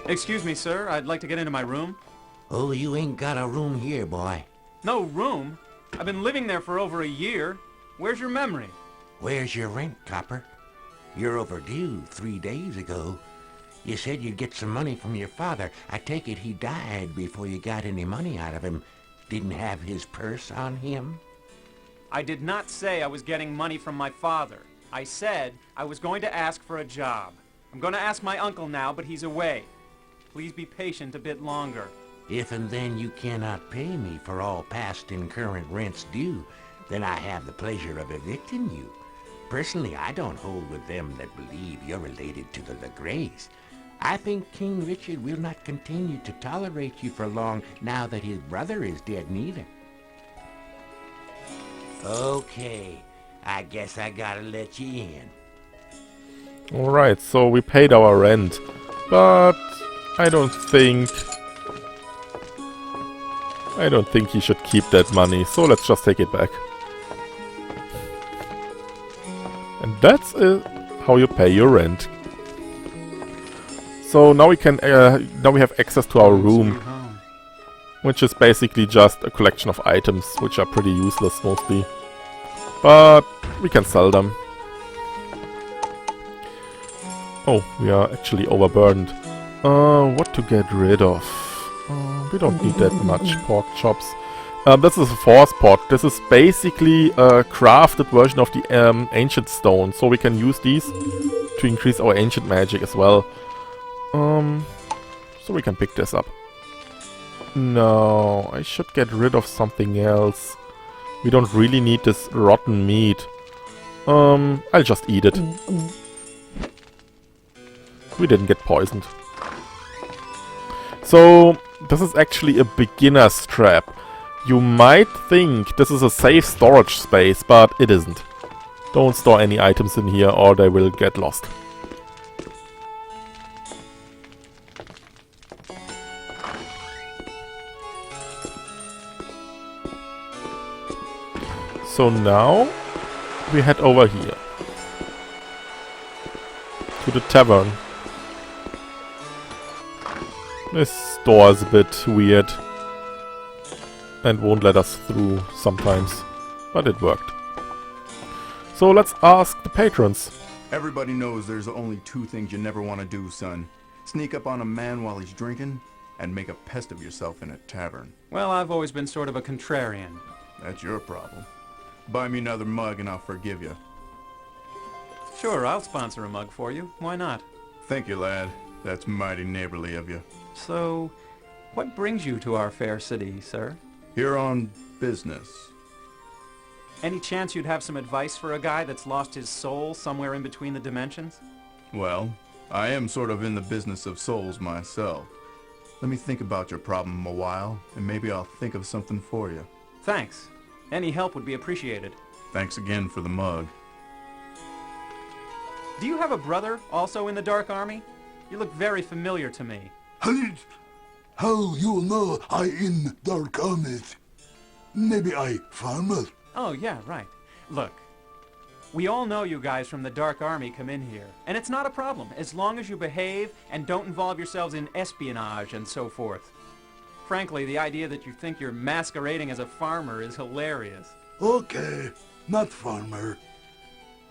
Excuse me, sir. I'd like to get into my room. Oh, you ain't got a room here, boy. No room? I've been living there for over a year. Where's your memory? Where's your rent, copper? You're overdue 3 days ago. You said you'd get some money from your father. I take it he died before you got any money out of him. Didn't have his purse on him? I did not say I was getting money from my father. I said I was going to ask for a job. I'm going to ask my uncle now, but he's away. Please be patient a bit longer. If and then you cannot pay me for all past and current rents due, then I have the pleasure of evicting you. Personally, I don't hold with them that believe you're related to the Legrays. I think King Richard will not continue to tolerate you for long now that his brother is dead neither. Okay, I guess I gotta let you in. Alright, so we paid our rent. But I don't think he should keep that money, so let's just take it back. And that's how you pay your rent. So now we can now we have access to our room, which is basically just a collection of items, which are pretty useless mostly. But we can sell them. Oh, we are actually overburdened. What to get rid of? We don't need that much pork chops. This is a force pot. This is basically a crafted version of the ancient stone, so we can use these to increase our ancient magic as well. So we can pick this up. No, I should get rid of something else. We don't really need this rotten meat. I'll just eat it. We didn't get poisoned. So, this is actually a beginner's trap. You might think this is a safe storage space, but it isn't. Don't store any items in here or they will get lost. So now we head over here to the tavern. This door is a bit weird and won't let us through sometimes, but it worked. So let's ask the patrons. Everybody knows there's only two things you never want to do, son. Sneak up on a man while he's drinking and make a pest of yourself in a tavern. Well, I've always been sort of a contrarian. That's your problem. Buy me another mug and I'll forgive you. Sure, I'll sponsor a mug for you. Why not? Thank you, lad. That's mighty neighborly of you. So, what brings you to our fair city, sir? Here on business. Any chance you'd have some advice for a guy that's lost his soul somewhere in between the dimensions? Well, I am sort of in the business of souls myself. Let me think about your problem a while, and maybe I'll think of something for you. Thanks. Any help would be appreciated. Thanks again for the mug. Do you have a brother also in the Dark Army? You look very familiar to me. How you know I in Dark Army? Maybe I farmer? Oh, yeah, right. Look, we all know you guys from the Dark Army come in here, and it's not a problem, as long as you behave and don't involve yourselves in espionage and so forth. Frankly, the idea that you think you're masquerading as a farmer is hilarious. Okay, not farmer.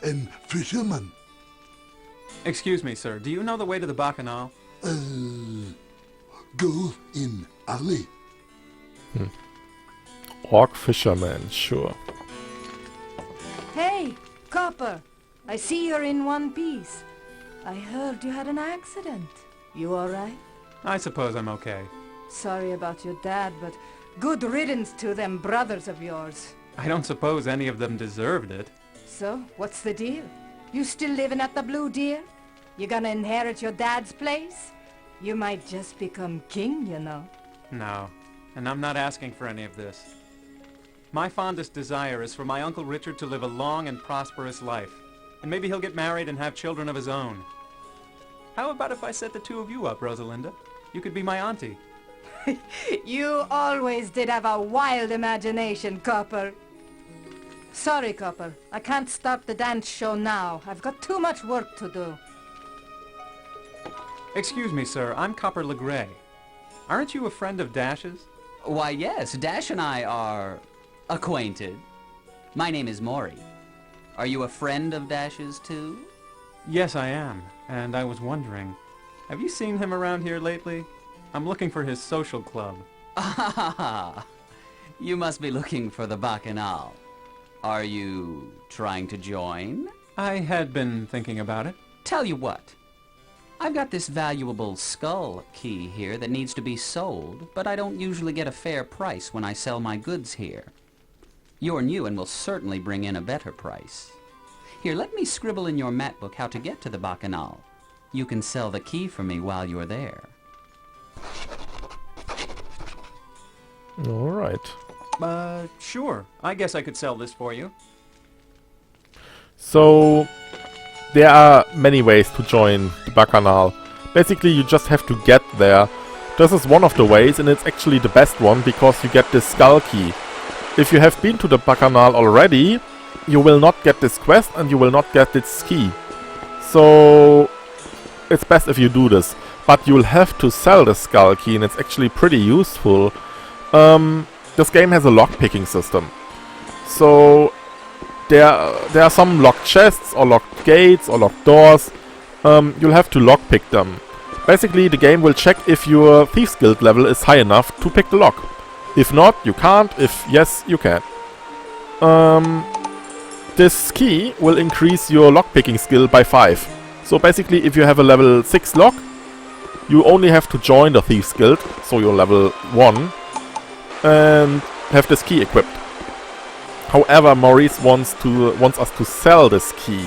And fisherman. Excuse me, sir, do you know the way to the Bacchanal? Go in alley. Orc fisherman, sure. Hey, Copper. I see you're in one piece. I heard you had an accident. You alright? I suppose I'm okay. Sorry about your dad, but good riddance to them brothers of yours. I don't suppose any of them deserved it. So, what's the deal? You still living at the Blue Deer? You gonna inherit your dad's place? You might just become king, you know. No, and I'm not asking for any of this. My fondest desire is for my Uncle Richard to live a long and prosperous life, and maybe he'll get married and have children of his own. How about if I set the two of you up, Rosalinda? You could be my auntie. You always did have a wild imagination, Copper. Sorry, Copper. I can't start the dance show now. I've got too much work to do. Excuse me, sir. I'm Copper LeGray. Aren't you a friend of Dash's? Why, yes, Dash and I are acquainted. My name is Maury. Are you a friend of Dash's, too? Yes, I am. And I was wondering, have you seen him around here lately? I'm looking for his social club. Ah, you must be looking for the Bacchanal. Are you trying to join? I had been thinking about it. Tell you what. I've got this valuable skull key here that needs to be sold, but I don't usually get a fair price when I sell my goods here. You're new and will certainly bring in a better price. Here, let me scribble in your map book how to get to the Bacchanal. You can sell the key for me while you're there. Alright. Sure. I guess I could sell this for you. So, there are many ways to join the Bacchanal. Basically, you just have to get there. This is one of the ways, and it's actually the best one, because you get this skull key. If you have been to the Bacchanal already, you will not get this quest, and you will not get this key. So, it's best if you do this. But you'll have to sell the skull key, and it's actually pretty useful. This game has a lock-picking system. So, there are some locked chests, or locked gates, or locked doors. You'll have to lockpick them. Basically, the game will check if your Thieves Guild level is high enough to pick the lock. If not, you can't. If yes, you can. This key will increase your lockpicking skill by 5. So basically, if you have a level 6 lock, you only have to join the Thieves Guild, so you're level 1, and have this key equipped. However, Maurice wants us to sell this key.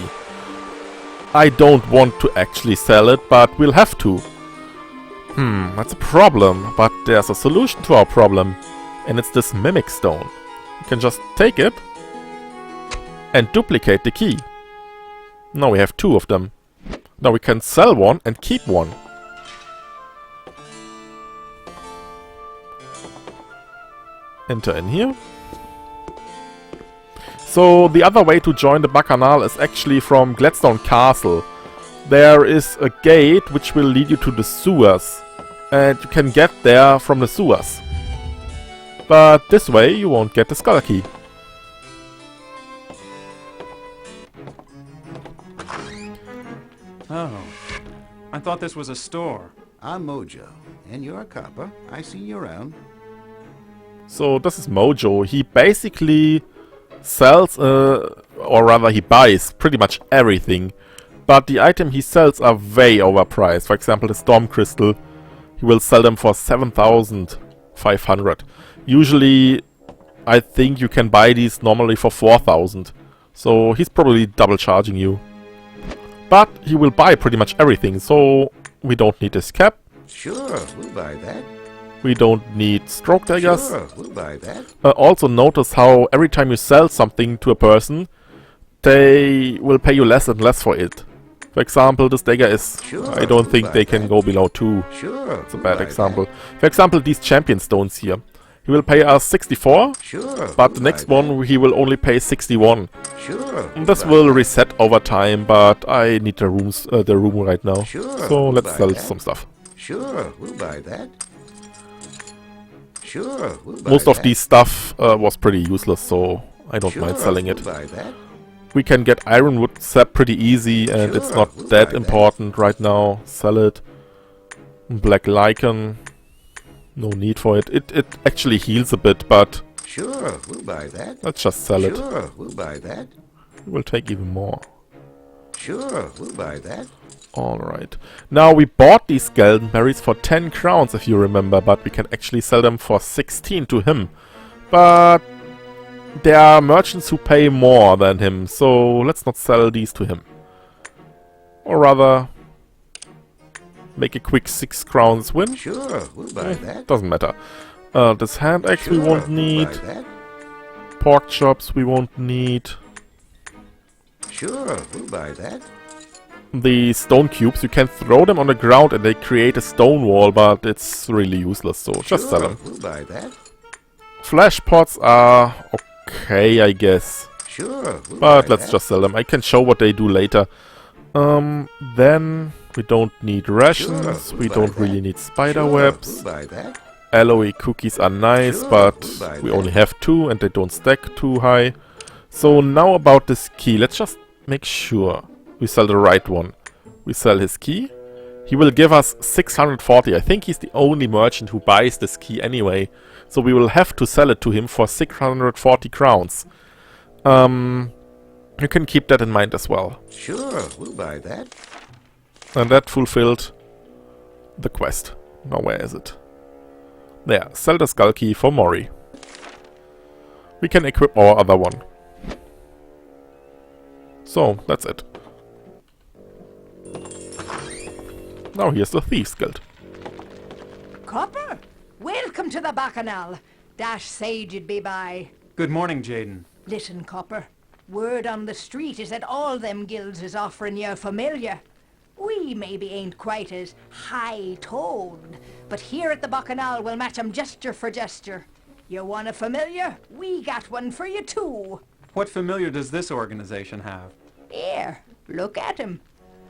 I don't want to actually sell it, but we'll have to. That's a problem, but there's a solution to our problem. And it's this Mimic Stone. You can just take it and duplicate the key. Now we have 2 of them. Now we can sell one and keep one. Enter in here. So the other way to join the Bacchanal is actually from Gladstone Castle. There is a gate which will lead you to the sewers. And you can get there from the sewers. But this way you won't get the skull key. Oh. I thought this was a store. I'm Mojo, and you're a copper. I seen you around. So this is Mojo. He basically sells, or rather he buys pretty much everything. But the item he sells are way overpriced. For example, the Storm Crystal. He will sell them for 7,500. Usually, I think you can buy these normally for 4,000. So he's probably double charging you. But he will buy pretty much everything, so we don't need this cap. Sure, we'll buy that. We don't need stroke daggers. Sure, we'll buy that. Also notice how every time you sell something to a person, they will pay you less and less for it. For example, this dagger is... Sure, I don't think we'll they buy can that. go below 2. Sure, It's a we'll bad buy example. For example, these champion stones here. He will pay us 64, that. Sure, but the we'll next buy one he will only pay 61. that. Sure, we'll This buy will that. reset over time, but I need the room right now. Sure, So we'll let's buy sell that. some stuff. Sure, we'll buy that. Sure, we'll buy Most of that. these stuff was pretty useless, so I don't mind Sure, selling we'll it. buy that. We can get Ironwood sap pretty easy, and it's Sure, not we'll that buy that. important right now. Sell it. Black Lichen. No need for it. It actually heals a bit, but Sure, we'll buy that. let's just sell it. Sure, we'll buy that. We'll take even more. Sure, we'll buy that. Alright. Now we bought these skeleton berries for 10 crowns, if you remember, but we can actually sell them for 16 to him. But there are merchants who pay more than him, so let's not sell these to him. Or rather, make a quick 6 crowns win. Sure, we'll buy that. Doesn't matter. This hand axe we Sure, won't we'll need. buy that. Pork chops we won't need. Sure, we'll buy that. The stone cubes, you can throw them on the ground and they create a stone wall, but it's really useless, so just sell Sure, them. we'll buy that. Flash pots are okay, I guess. Sure, we'll But buy let's that. just sell them. I can show what they do later. Then We don't need rations. Sure, We we'll don't buy really that. need spider Sure, webs. we'll buy that. Alloy cookies are nice, Sure, but we'll buy we that. only have 2 and they don't stack too high. So now about this key. Let's just make sure we sell the right one. We sell his key. He will give us 640. I think he's the only merchant who buys this key anyway. So we will have to sell it to him for 640 crowns. You can keep that in mind as well. Sure, we'll buy that. And that fulfilled the quest. Now where is it? There, sell the skull key for Mori. We can equip our other one. So, that's it. Now here's the Thieves Guild. Copper, welcome to the Bacchanal. Dash said you'd be by. Good morning, Jaden. Listen, Copper. Word on the street is that all them guilds is offering you a familiar. We maybe ain't quite as high-toned, but here at the Bacchanal we'll match 'em gesture for gesture. You want a familiar? We got one for you too. What familiar does this organization have? Here, look at him.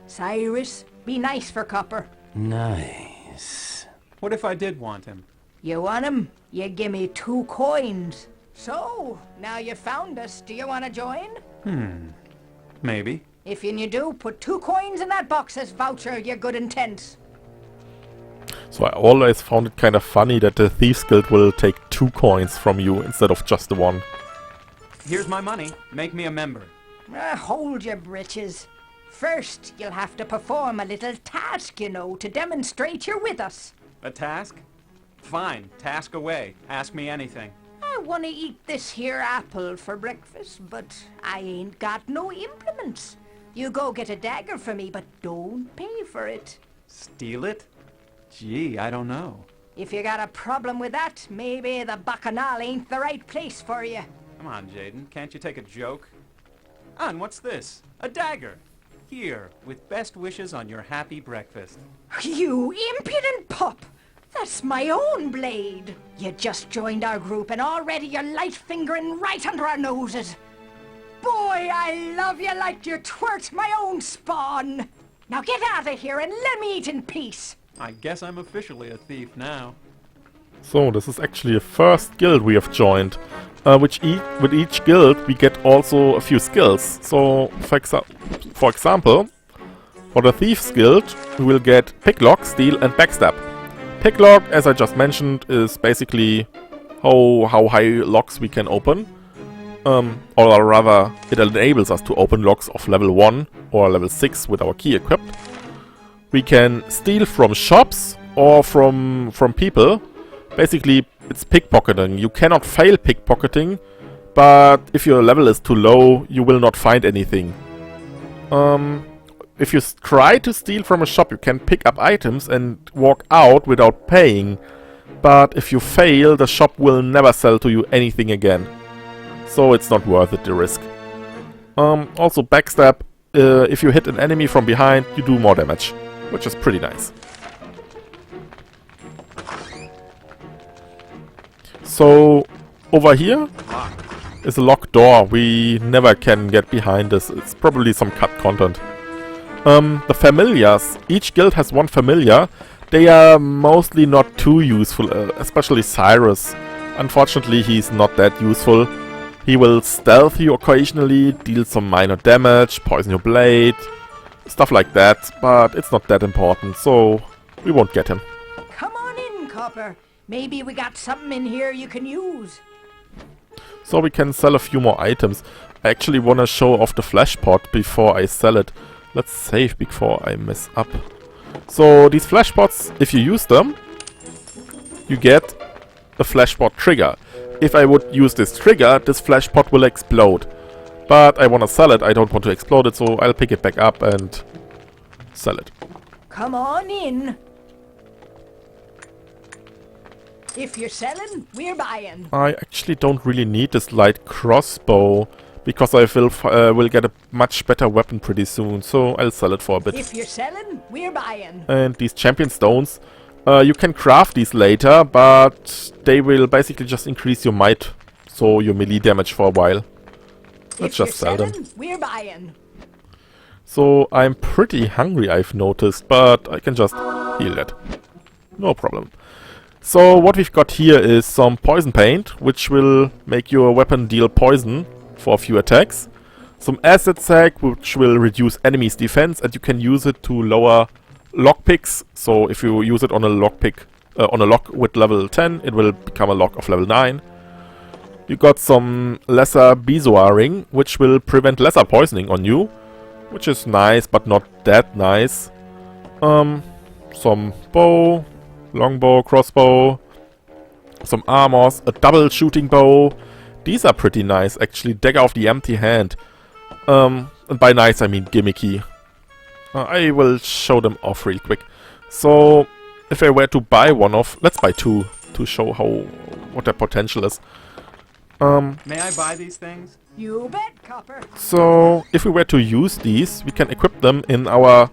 Cyrus, be nice for Copper. Nice. What if I did want him? You want him? You give me 2 coins. So, now you found us, do you want to join? Maybe. If you do, put 2 coins in that box as voucher your good intents. So I always found it kind of funny that the Thieves Guild will take 2 coins from you instead of just the 1. Here's my money. Make me a member. Hold your britches. First, you'll have to perform a little task, you know, to demonstrate you're with us. A task? Fine. Task away. Ask me anything. I want to eat this here apple for breakfast, but I ain't got no implements. You go get a dagger for me, but don't pay for it. Steal it? Gee, I don't know. If you got a problem with that, maybe the Bacchanal ain't the right place for you. Come on, Jaden. Can't you take a joke? Ah, and what's this? A dagger. Here, with best wishes on your happy breakfast. You impudent pup! That's my own blade. You just joined our group and already you're light-fingering right under our noses. Boy, I love you like you twirt my own spawn. Now get out of here and let me eat in peace. I guess I'm officially a thief now. So this is actually the first guild we have joined. With each guild we get also a few skills. So for example, for the Thieves Guild we will get Picklock, Steal and Backstab. Picklock, as I just mentioned, is basically how high locks we can open. Or rather, it enables us to open locks of level 1 or level 6 with our key equipped. We can steal from shops or from people. Basically, it's pickpocketing. You cannot fail pickpocketing, but if your level is too low, you will not find anything. If you try to steal from a shop, you can pick up items and walk out without paying. But if you fail, the shop will never sell to you anything again. So it's not worth it, the risk. Also Backstab, if you hit an enemy from behind, you do more damage, which is pretty nice. So over here is a locked door. We never can get behind this. It's probably some cut content. The familiars. Each guild has 1 familiar. They are mostly not too useful, especially Cyrus. Unfortunately, he's not that useful. He will stealth you occasionally, deal some minor damage, poison your blade, stuff like that, but it's not that important, so we won't get him. Come on in, Copper. Maybe we got something in here you can use. So we can sell a few more items. I actually want to show off the flash pot before I sell it. Let's save before I mess up. So these flash pots, if you use them, you get a flash pot trigger. If I would use this trigger, this flash pot will explode. But I want to sell it, I don't want to explode it, so I'll pick it back up and sell it. Come on in. If you're selling, we're buying. I actually don't really need this light crossbow, because I will get a much better weapon pretty soon, so I'll sell it for a bit. If you're selling, we're buying. And these champion stones, you can craft these later, but they will basically just increase your might, so your melee damage for a while. Let's just sell them. We're buying. So I'm pretty hungry, I've noticed, but I can just heal that. No problem. So what we've got here is some poison paint, which will make your weapon deal poison for a few attacks. Some acid sac, which will reduce enemies' defense, and you can use it to lower lockpicks. So if you use it on a lockpick, on a lock with level 10, it will become a lock of level 9. You got some lesser bezoar ring, which will prevent lesser poisoning on you, which is nice, but not that nice. Some bow, longbow, crossbow, some armors, a double shooting bow. These are pretty nice, actually. Dagger of the empty hand. And by nice I mean gimmicky. I will show them off real quick. So, if I were to buy one of, let's buy two to show what their potential is. May I buy these things? You bet, Copper. So, if we were to use these, we can equip them in our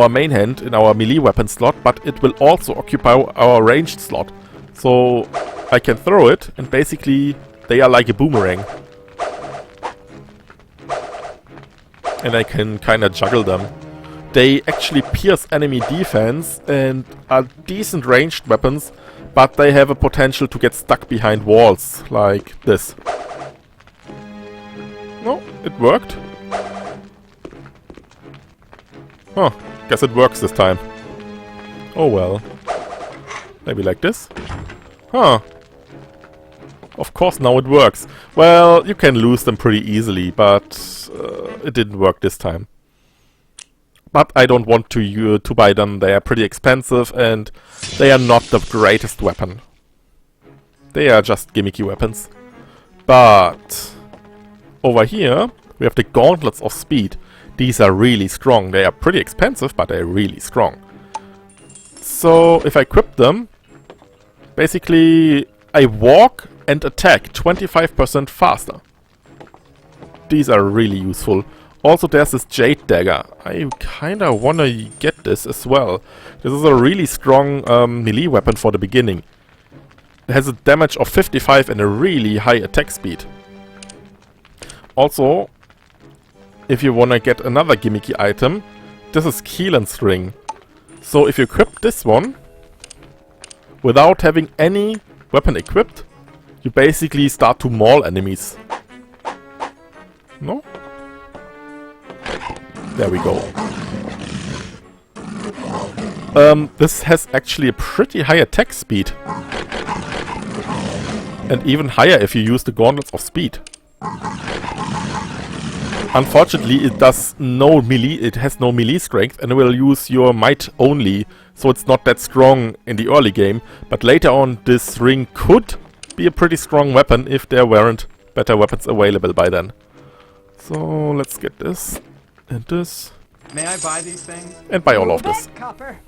main hand, in our melee weapon slot, but it will also occupy our ranged slot. So, I can throw it, and basically, they are like a boomerang. And I can kinda juggle them. They actually pierce enemy defense, and are decent ranged weapons, but they have a potential to get stuck behind walls, like this. No, it worked. Oh, guess it works this time. Oh well. Maybe like this? Huh. Of course now it works. Well, you can lose them pretty easily, but it didn't work this time. But I don't want to buy them. They are pretty expensive and they are not the greatest weapon. They are just gimmicky weapons. But over here we have the Gauntlets of Speed. These are really strong. They are pretty expensive, but they're really strong. So if I equip them, basically I walk and attack 25% faster. These are really useful. Also, there's this Jade Dagger. I kinda wanna get this as well. This is a really strong melee weapon for the beginning. It has a damage of 55 and a really high attack speed. Also, if you wanna get another gimmicky item, this is Keelan's Ring. So if you equip this one, without having any weapon equipped, you basically start to maul enemies. No? There we go. This has actually a pretty high attack speed. And even higher if you use the Gauntlets of Speed. Unfortunately, it does no melee, it has no melee strength and will use your might only, so it's not that strong in the early game. But later on, this ring could be a pretty strong weapon if there weren't better weapons available by then. So, let's get this. And this. May I buy these things? And buy all of this. Copper.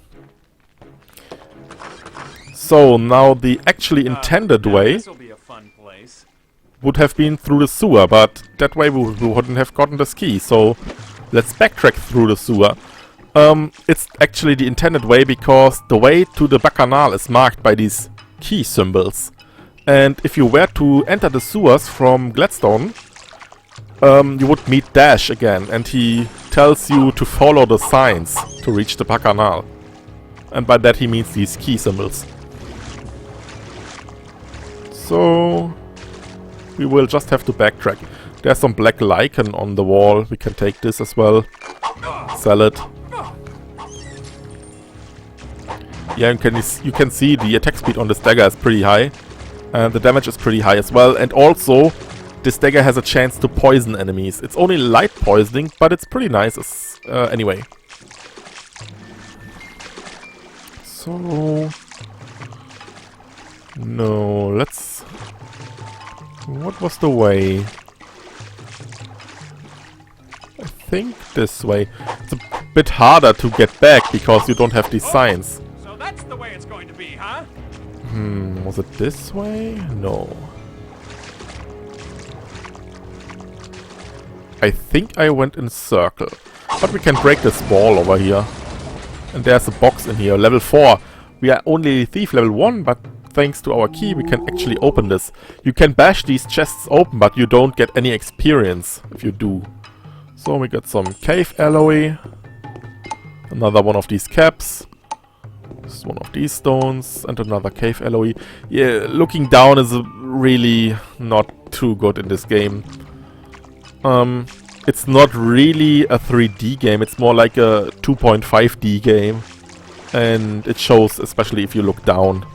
So now the actually intended way This'll be a fun place. would have been through the sewer, but that way we wouldn't have gotten this key. So let's backtrack through the sewer. It's actually the intended way because the way to the Bacchanal is marked by these key symbols. And if you were to enter the sewers from Gladstone, you would meet Dash again, and he tells you to follow the signs to reach the Bacchanal. And by that he means these key symbols. So we will just have to backtrack. There's some black lichen on the wall. We can take this as well. Sell it. Yeah, you can see the attack speed on this dagger is pretty high. And the damage is pretty high as well. And also, this dagger has a chance to poison enemies. It's only light poisoning, but it's pretty nice anyway. So... no, let's... what was the way? I think this way. It's a bit harder to get back because you don't have these signs. So that's the way it's going to be, huh? Was it this way? No. I think I went in circle. But we can break this wall over here. And there's a box in here, level 4. We are only thief level 1, but thanks to our key we can actually open this. You can bash these chests open, but you don't get any experience if you do. So we got some cave alloy. Another one of these caps. This is one of these stones. And another cave alloy. Yeah, looking down is really not too good in this game. It's not really a 3D game. It's more like a 2.5D game. And it shows, especially if you look down.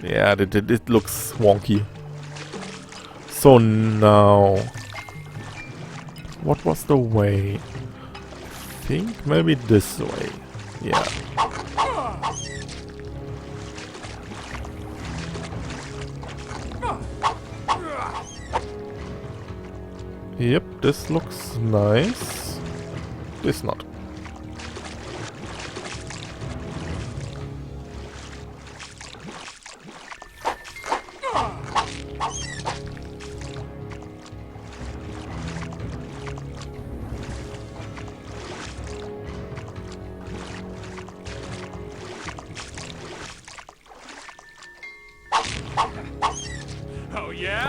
Yeah, it looks wonky. So now... what was the way? I think maybe this way. Yeah. Yep, this looks nice. This not.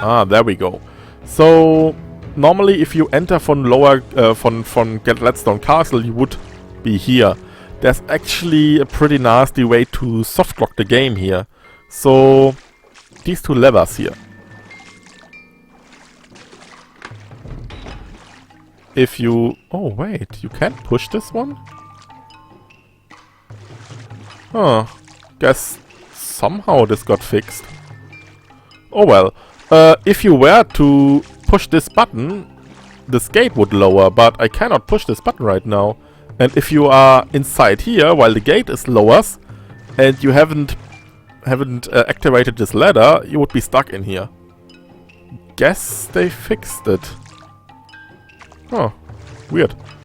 Ah, there we go. So normally, if you enter from lower from Gladstone Castle, you would be here. There's actually a pretty nasty way to soft lock the game here. So these two levers here. If you... oh wait, you can't push this one? Huh. Guess somehow this got fixed. Oh well. If you were to push this button, this gate would lower, but I cannot push this button right now. And if you are inside here while the gate is lowers, and you haven't activated this ladder, you would be stuck in here. Guess they fixed it. Huh. Weird.